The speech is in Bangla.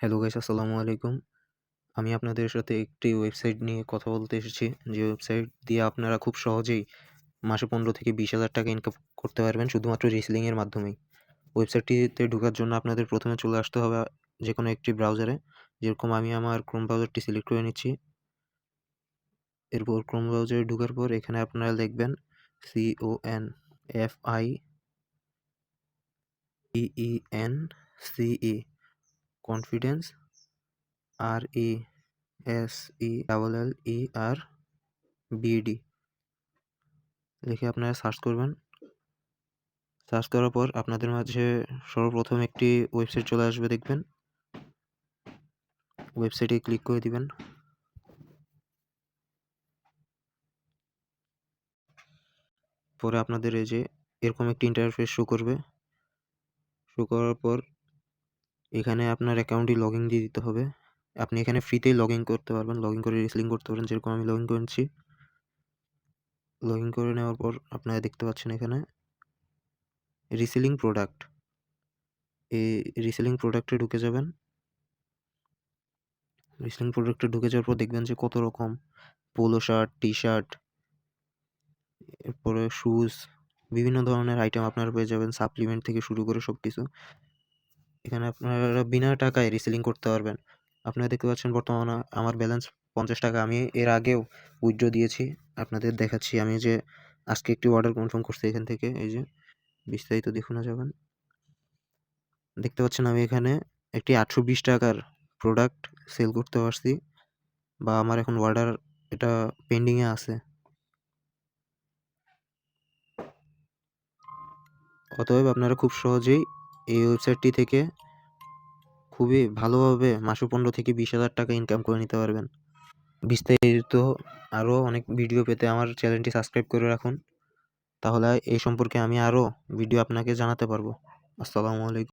হ্যালো গাইস, আসসালামু আলাইকুম। আমি আপনাদের সাথে একটি ওয়েবসাইট নিয়ে কথা বলতে এসেছি। যে ওয়েবসাইট দিয়ে আপনারা খুব সহজেই মাসে 15 থেকে 20,000 টাকা ইনকাম করতে পারবেন শুধুমাত্র রিসেলিং এর মাধ্যমেই। ওয়েবসাইটটিতে ঢোকার জন্য আপনাদের প্রথমে চলে আসতে হবে যেকোনো একটি ব্রাউজারে। যেরকম আমি আমার ক্রোম ব্রাউজারটি সিলেক্ট করে নিচ্ছি। এরপর ক্রোম ব্রাউজারে ঢোকার পর এখানে আপনারা লিখবেন CONFIDENCE কনফিডেন্স RESELLERBD লিখে আপনারা সার্চ করবেন। সার্চ করার পর আপনাদের মাঝে সর্বপ্রথম একটি ওয়েবসাইট চলে আসবে, দেখবেন। ওয়েবসাইটে ক্লিক করে দিবেন। পরে আপনাদের এই যে এরকম একটি ইন্টারফেস শো করবে। শো করার পর এখানে আপনার অ্যাকাউন্টটি লগ ইন দিয়ে দিতে হবে। আপনি এখানে ফ্রিতেই লগ ইন করতে পারবেন, লগ ইন করে রিসেলিং করতে পারেন। যেরকম আমি লগ ইন করেছি। লগ ইন করে নেওয়ার পর আপনারা দেখতে পাচ্ছেন এখানে রিসেলিং প্রোডাক্ট। এই রিসেলিং প্রোডাক্টে ঢুকে যাবেন। রিসেলিং প্রোডাক্টে ঢুকে যাওয়ার পর দেখবেন যে কত রকম পোলো শার্ট, টি শার্ট, এরপরে শুজ, বিভিন্ন ধরনের আইটেম আপনারা পেয়ে যাবেন, সাপ্লিমেন্ট থেকে শুরু করে সবকিছু। এখানে আপনারা বিনা টাকায় রিসেলিং করতে পারবেন। আপনারা দেখতে পাচ্ছেন বর্তমানে আমার ব্যালেন্স 50 টাকা। আমি এর আগেও উইথড্র দিয়েছি। আপনাদের দেখাচ্ছি আমি যে আজকে একটি অর্ডার কনফার্ম করছি এখান থেকে। এই যে বিস্তারিত দেখুন যাবেন। দেখতে পাচ্ছেন আমি এখানে একটি 820 টাকার প্রোডাক্ট সেল করতে পারছি, বা আমার এখন অর্ডার এটা পেন্ডিংয়ে আছে। অতএব আপনারা খুব সহজেই এই ওয়েবসাইটটি থেকে খুবই ভালোভাবে মাসে 15 থেকে 20,000 টাকা ইনকাম করে নিতে পারবেন। বিস্তারিত আরও অনেক ভিডিও পেতে আমার চ্যানেলটি সাবস্ক্রাইব করে রাখুন। তাহলে এই সম্পর্কে আমি আরও ভিডিও আপনাকে জানাতে পারবো। আসসালামু আলাইকুম।